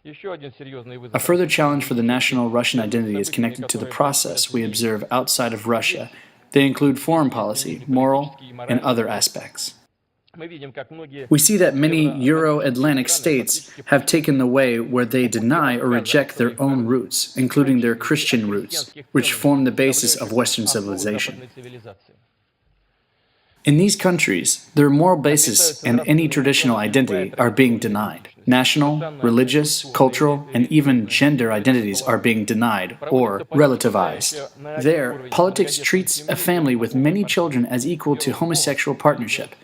A further challenge for the national Russian identity is connected to the process we observe outside of Russia. They include foreign policy, moral, and other aspects. We see that many Euro-Atlantic states have taken the way where they deny or reject their own roots, including their Christian roots, which form the basis of Western civilization. In these countries, their moral basis and any traditional identity are being denied. National, religious, cultural, and even gender identities are being denied or relativized. There, politics treats a family with many children as equal to homosexual partnership.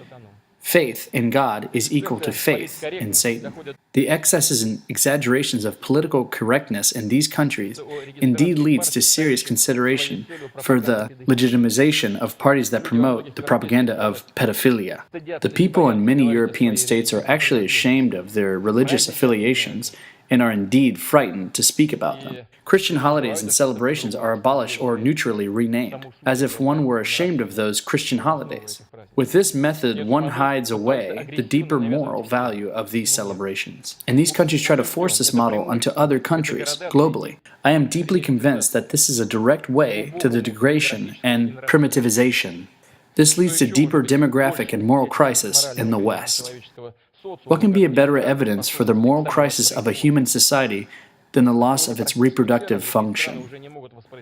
Faith in God is equal to faith in Satan. The excesses and exaggerations of political correctness in these countries indeed leads to serious consideration for the legitimization of parties that promote the propaganda of pedophilia. The people in many European states are actually ashamed of their religious affiliations and are indeed frightened to speak about them. Christian holidays and celebrations are abolished or neutrally renamed, as if one were ashamed of those Christian holidays. With this method, one hides away the deeper moral value of these celebrations. And these countries try to force this model onto other countries globally. I am deeply convinced that this is a direct way to the degradation and primitivization. This leads to deeper demographic and moral crisis in the West. What can be a better evidence for the moral crisis of a human society than the loss of its reproductive function?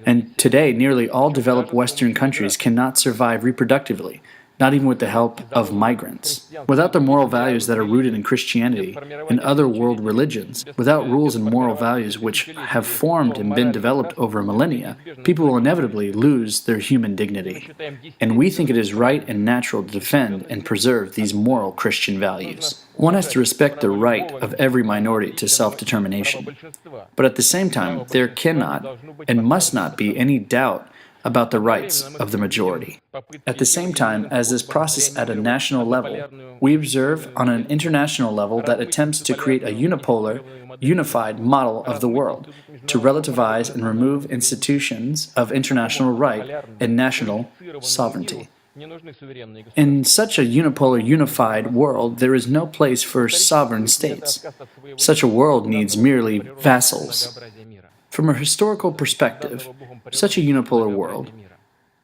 And today, nearly all developed Western countries cannot survive reproductively, not even with the help of migrants. Without the moral values that are rooted in Christianity and other world religions, without rules and moral values which have formed and been developed over millennia, people will inevitably lose their human dignity. And we think it is right and natural to defend and preserve these moral Christian values. One has to respect the right of every minority to self-determination. But at the same time, there cannot and must not be any doubt about the rights of the majority. At the same time as this process at a national level, we observe on an international level that attempts to create a unipolar, unified model of the world, to relativize and remove institutions of international right and national sovereignty. In such a unipolar, unified world, there is no place for sovereign states. Such a world needs merely vassals. From a historical perspective, such a unipolar world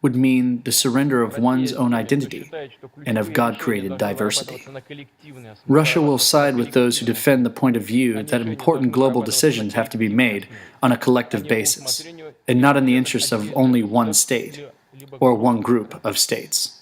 would mean the surrender of one's own identity and of God-created diversity. Russia will side with those who defend the point of view that important global decisions have to be made on a collective basis, and not in the interests of only one state or one group of states.